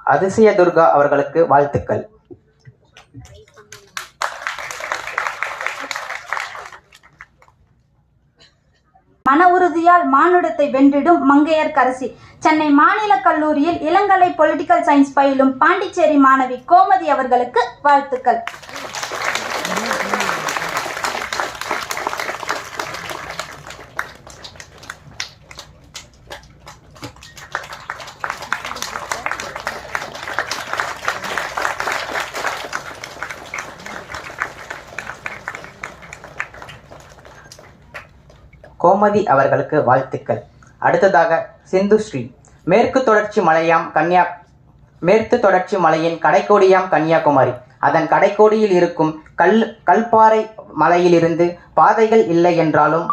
அதிசய துர்கா அவர்களுக்கு வாழ்த்துக்கள். மன உறுதியால் மானுடத்தை வென்றிடும் மங்கையர்க்கரசி. சென்னை மாநில கல்லூரியில் இளங்கலை பொலிட்டிக்கல் சயின்ஸ் பயிலும் பாண்டிச்சேரி மாணவி கோமதி அவர்களுக்கு வாழ்த்துக்கள். கோமதி அவர்களுக்கு வாழ்த்துக்கள். அடுத்ததாக சிந்துஸ்ரீ. மேற்கு தொடர்ச்சி மலையின் கடைக்கோடியாம் கன்னியாகுமரி. அதன் கடைக்கோடியில் இருக்கும் கல்பாறை மலையிலிருந்து பாதைகள் இல்லை என்றாலும்